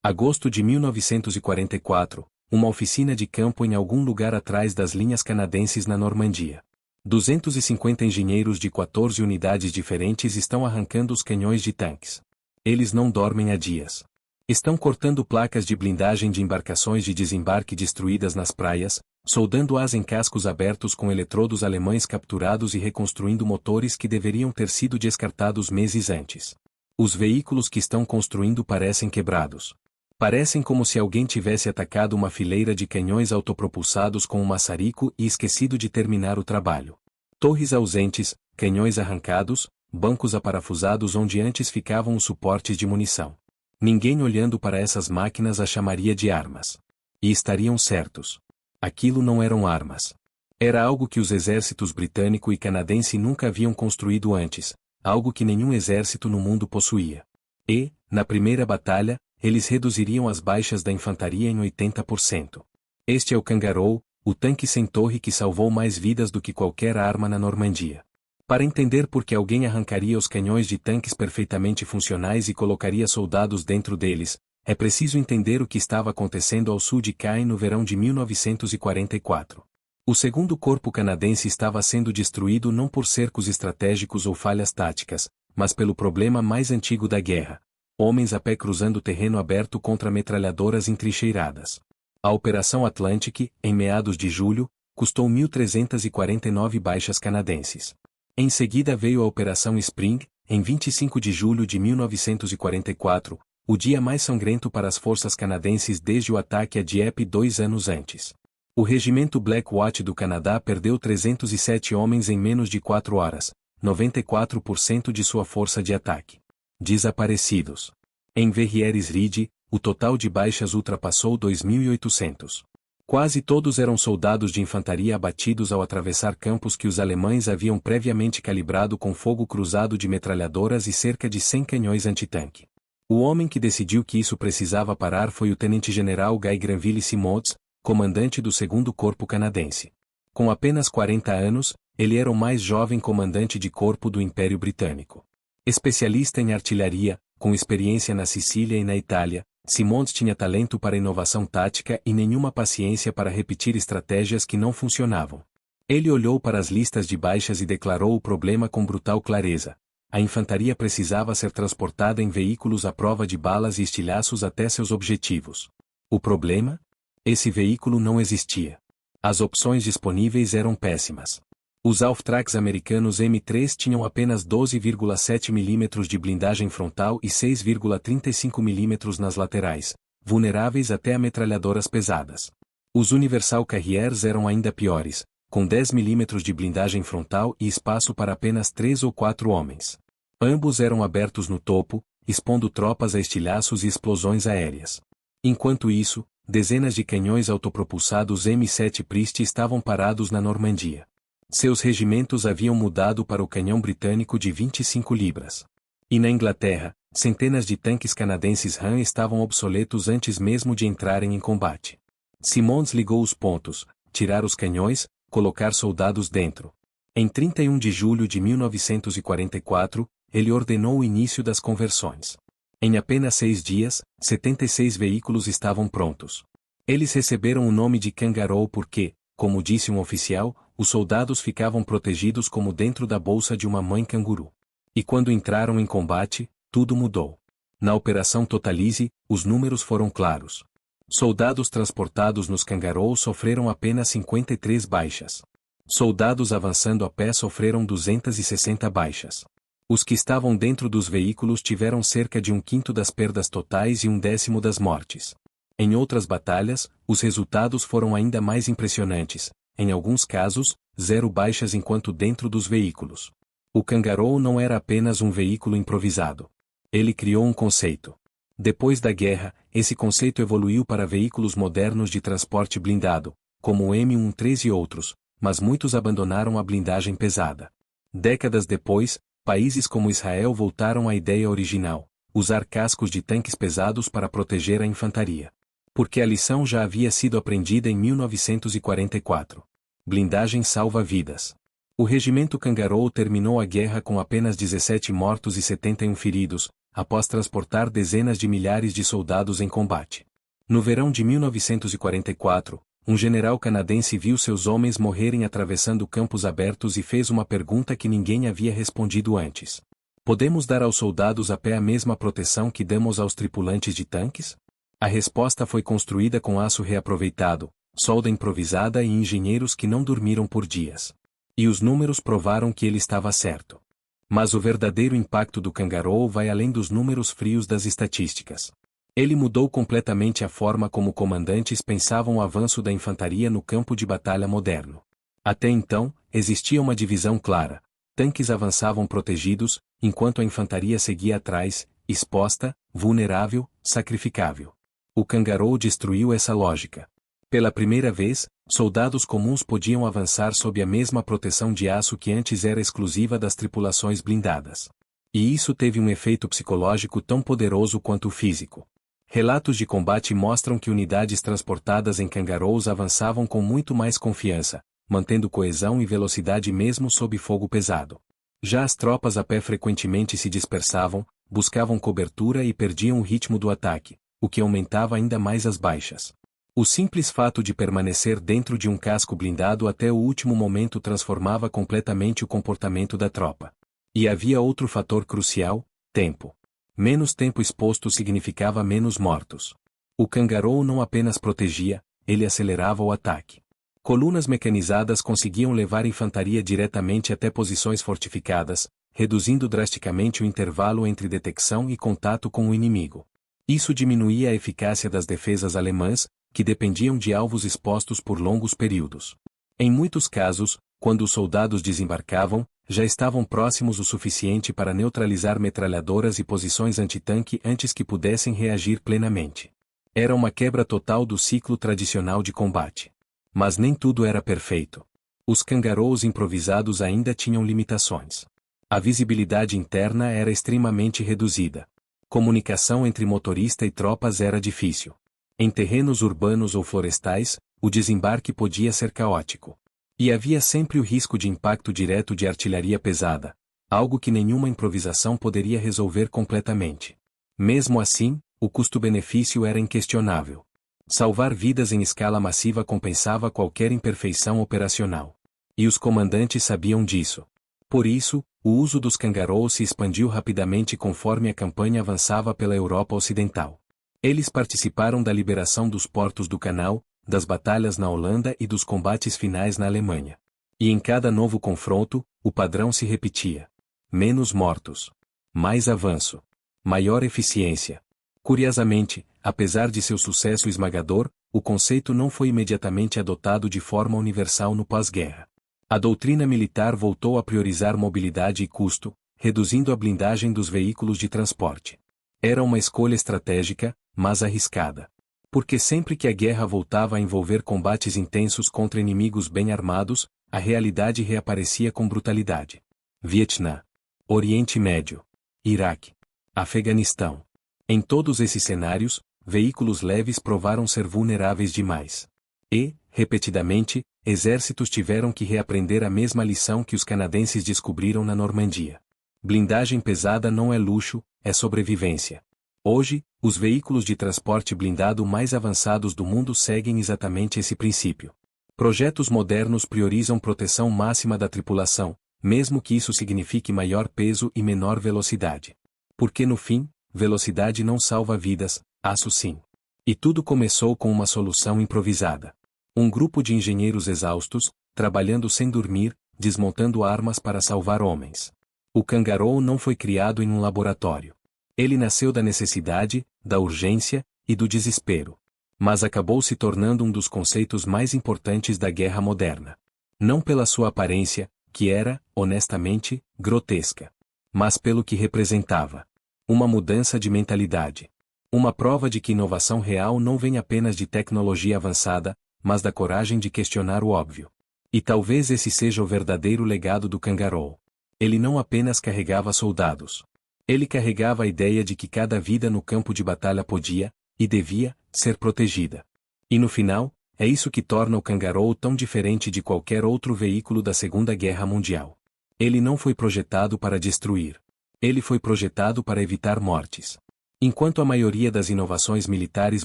Agosto de 1944, uma oficina de campo em algum lugar atrás das linhas canadenses na Normandia. 250 engenheiros de 14 unidades diferentes estão arrancando os canhões de tanques. Eles não dormem há dias. Estão cortando placas de blindagem de embarcações de desembarque destruídas nas praias, soldando-as em cascos abertos com eletrodos alemães capturados e reconstruindo motores que deveriam ter sido descartados meses antes. Os veículos que estão construindo parecem quebrados. Parecem como se alguém tivesse atacado uma fileira de canhões autopropulsados com um maçarico e esquecido de terminar o trabalho. Torres ausentes, canhões arrancados, bancos aparafusados onde antes ficavam os suportes de munição. Ninguém olhando para essas máquinas as chamaria de armas. E estariam certos. Aquilo não eram armas. Era algo que os exércitos britânico e canadense nunca haviam construído antes, algo que nenhum exército no mundo possuía. E, na primeira batalha, eles reduziriam as baixas da infantaria em 80%. Este é o Kangaroo, o tanque sem torre que salvou mais vidas do que qualquer arma na Normandia. Para entender por que alguém arrancaria os canhões de tanques perfeitamente funcionais e colocaria soldados dentro deles, é preciso entender o que estava acontecendo ao sul de Caen no verão de 1944. O segundo corpo canadense estava sendo destruído não por cercos estratégicos ou falhas táticas, mas pelo problema mais antigo da guerra: homens a pé cruzando terreno aberto contra metralhadoras entrincheiradas. A Operação Atlantic, em meados de julho, custou 1.349 baixas canadenses. Em seguida veio a Operação Spring, em 25 de julho de 1944, o dia mais sangrento para as forças canadenses desde o ataque a Dieppe 2 anos antes. O regimento Black Watch do Canadá perdeu 307 homens em menos de 4 horas, 94% de sua força de ataque. Desaparecidos. Em Verrières Ridge, o total de baixas ultrapassou 2.800. Quase todos eram soldados de infantaria abatidos ao atravessar campos que os alemães haviam previamente calibrado com fogo cruzado de metralhadoras e cerca de 100 canhões antitanque. O homem que decidiu que isso precisava parar foi o tenente-general Guy Granville Simonds, comandante do 2º Corpo Canadense. Com apenas 40 anos, ele era o mais jovem comandante de corpo do Império Britânico. Especialista em artilharia, com experiência na Sicília e na Itália, Simonds tinha talento para inovação tática e nenhuma paciência para repetir estratégias que não funcionavam. Ele olhou para as listas de baixas e declarou o problema com brutal clareza: a infantaria precisava ser transportada em veículos à prova de balas e estilhaços até seus objetivos. O problema? Esse veículo não existia. As opções disponíveis eram péssimas. Os Auftrags americanos M3 tinham apenas 12,7 mm de blindagem frontal e 6,35 mm nas laterais, vulneráveis até a metralhadoras pesadas. Os Universal Carriers eram ainda piores, com 10 mm de blindagem frontal e espaço para apenas 3 ou 4 homens. Ambos eram abertos no topo, expondo tropas a estilhaços e explosões aéreas. Enquanto isso, dezenas de canhões autopropulsados M7 Priest estavam parados na Normandia. Seus regimentos haviam mudado para o canhão britânico de 25 libras. E na Inglaterra, centenas de tanques canadenses RAM estavam obsoletos antes mesmo de entrarem em combate. Simonds ligou os pontos: tirar os canhões, colocar soldados dentro. Em 31 de julho de 1944, ele ordenou o início das conversões. Em apenas 6 dias, 76 veículos estavam prontos. Eles receberam o nome de Kangaroo porque, como disse um oficial, os soldados ficavam protegidos como dentro da bolsa de uma mãe canguru. E quando entraram em combate, tudo mudou. Na Operação Totalize, os números foram claros. Soldados transportados nos Kangaroo sofreram apenas 53 baixas. Soldados avançando a pé sofreram 260 baixas. Os que estavam dentro dos veículos tiveram cerca de 1/5 das perdas totais e 1/10 das mortes. Em outras batalhas, os resultados foram ainda mais impressionantes. Em alguns casos, 0 baixas enquanto dentro dos veículos. O Kangaroo não era apenas um veículo improvisado. Ele criou um conceito. Depois da guerra, esse conceito evoluiu para veículos modernos de transporte blindado, como o M13 e outros, mas muitos abandonaram a blindagem pesada. Décadas depois, países como Israel voltaram à ideia original: usar cascos de tanques pesados para proteger a infantaria. Porque a lição já havia sido aprendida em 1944. Blindagem salva vidas. O regimento Kangaroo terminou a guerra com apenas 17 mortos e 71 feridos, após transportar dezenas de milhares de soldados em combate. No verão de 1944, um general canadense viu seus homens morrerem atravessando campos abertos e fez uma pergunta que ninguém havia respondido antes. Podemos dar aos soldados a pé a mesma proteção que damos aos tripulantes de tanques? A resposta foi construída com aço reaproveitado, solda improvisada e engenheiros que não dormiram por dias. E os números provaram que ele estava certo. Mas o verdadeiro impacto do Kangaroo vai além dos números frios das estatísticas. Ele mudou completamente a forma como comandantes pensavam o avanço da infantaria no campo de batalha moderno. Até então, existia uma divisão clara. Tanques avançavam protegidos, enquanto a infantaria seguia atrás, exposta, vulnerável, sacrificável. O Kangaroo destruiu essa lógica. Pela primeira vez, soldados comuns podiam avançar sob a mesma proteção de aço que antes era exclusiva das tripulações blindadas. E isso teve um efeito psicológico tão poderoso quanto o físico. Relatos de combate mostram que unidades transportadas em Kangaroos avançavam com muito mais confiança, mantendo coesão e velocidade mesmo sob fogo pesado. Já as tropas a pé frequentemente se dispersavam, buscavam cobertura e perdiam o ritmo do ataque, o que aumentava ainda mais as baixas. O simples fato de permanecer dentro de um casco blindado até o último momento transformava completamente o comportamento da tropa. E havia outro fator crucial: tempo. Menos tempo exposto significava menos mortos. O Kangaroo não apenas protegia, ele acelerava o ataque. Colunas mecanizadas conseguiam levar infantaria diretamente até posições fortificadas, reduzindo drasticamente o intervalo entre detecção e contato com o inimigo. Isso diminuía a eficácia das defesas alemãs, que dependiam de alvos expostos por longos períodos. Em muitos casos, quando os soldados desembarcavam, já estavam próximos o suficiente para neutralizar metralhadoras e posições antitanque antes que pudessem reagir plenamente. Era uma quebra total do ciclo tradicional de combate. Mas nem tudo era perfeito. Os Kangaroos improvisados ainda tinham limitações. A visibilidade interna era extremamente reduzida. Comunicação entre motorista e tropas era difícil. Em terrenos urbanos ou florestais, o desembarque podia ser caótico. E havia sempre o risco de impacto direto de artilharia pesada, algo que nenhuma improvisação poderia resolver completamente. Mesmo assim, o custo-benefício era inquestionável. Salvar vidas em escala massiva compensava qualquer imperfeição operacional. E os comandantes sabiam disso. Por isso, o uso dos Kangaroos se expandiu rapidamente conforme a campanha avançava pela Europa Ocidental. Eles participaram da liberação dos portos do Canal, das batalhas na Holanda e dos combates finais na Alemanha. E em cada novo confronto, o padrão se repetia. Menos mortos. Mais avanço. Maior eficiência. Curiosamente, apesar de seu sucesso esmagador, o conceito não foi imediatamente adotado de forma universal no pós-guerra. A doutrina militar voltou a priorizar mobilidade e custo, reduzindo a blindagem dos veículos de transporte. Era uma escolha estratégica, mas arriscada. Porque sempre que a guerra voltava a envolver combates intensos contra inimigos bem armados, a realidade reaparecia com brutalidade. Vietnã, Oriente Médio, Iraque, Afeganistão. Em todos esses cenários, veículos leves provaram ser vulneráveis demais. E, repetidamente, exércitos tiveram que reaprender a mesma lição que os canadenses descobriram na Normandia. Blindagem pesada não é luxo, é sobrevivência. Hoje, os veículos de transporte blindado mais avançados do mundo seguem exatamente esse princípio. Projetos modernos priorizam proteção máxima da tripulação, mesmo que isso signifique maior peso e menor velocidade. Porque no fim, velocidade não salva vidas, aço sim. E tudo começou com uma solução improvisada. Um grupo de engenheiros exaustos, trabalhando sem dormir, desmontando armas para salvar homens. O Kangaroo não foi criado em um laboratório. Ele nasceu da necessidade, da urgência e do desespero. Mas acabou se tornando um dos conceitos mais importantes da guerra moderna. Não pela sua aparência, que era, honestamente, grotesca. Mas pelo que representava. Uma mudança de mentalidade. Uma prova de que inovação real não vem apenas de tecnologia avançada, mas da coragem de questionar o óbvio. E talvez esse seja o verdadeiro legado do Kangaroo. Ele não apenas carregava soldados. Ele carregava a ideia de que cada vida no campo de batalha podia, e devia, ser protegida. E no final, é isso que torna o Kangaroo tão diferente de qualquer outro veículo da Segunda Guerra Mundial. Ele não foi projetado para destruir. Ele foi projetado para evitar mortes. Enquanto a maioria das inovações militares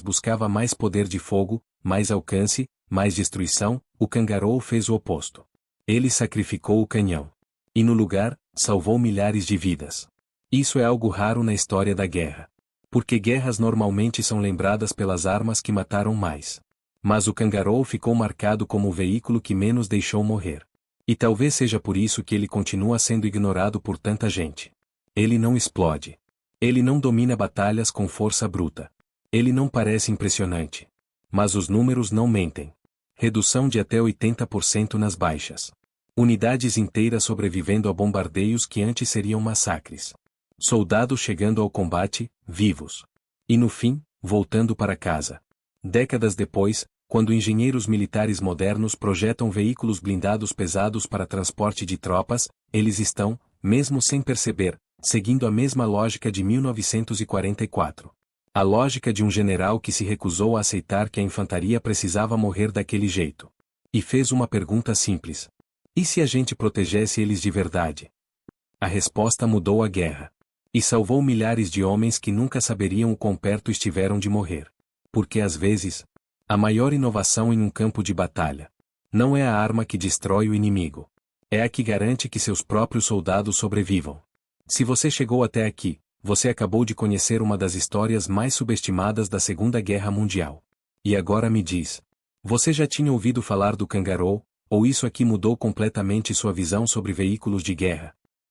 buscava mais poder de fogo, mais alcance, mais destruição, o Kangaroo fez o oposto. Ele sacrificou o canhão. E no lugar, salvou milhares de vidas. Isso é algo raro na história da guerra. Porque guerras normalmente são lembradas pelas armas que mataram mais. Mas o Kangaroo ficou marcado como o veículo que menos deixou morrer. E talvez seja por isso que ele continua sendo ignorado por tanta gente. Ele não explode. Ele não domina batalhas com força bruta. Ele não parece impressionante. Mas os números não mentem. Redução de até 80% nas baixas. Unidades inteiras sobrevivendo a bombardeios que antes seriam massacres. Soldados chegando ao combate, vivos. E no fim, voltando para casa. Décadas depois, quando engenheiros militares modernos projetam veículos blindados pesados para transporte de tropas, eles estão, mesmo sem perceber, seguindo a mesma lógica de 1944. A lógica de um general que se recusou a aceitar que a infantaria precisava morrer daquele jeito. E fez uma pergunta simples. E se a gente protegesse eles de verdade? A resposta mudou a guerra. E salvou milhares de homens que nunca saberiam o quão perto estiveram de morrer. Porque às vezes, a maior inovação em um campo de batalha não é a arma que destrói o inimigo. É a que garante que seus próprios soldados sobrevivam. Se você chegou até aqui, você acabou de conhecer uma das histórias mais subestimadas da Segunda Guerra Mundial. E agora me diz, você já tinha ouvido falar do Kangaroo, ou isso aqui mudou completamente sua visão sobre veículos de guerra?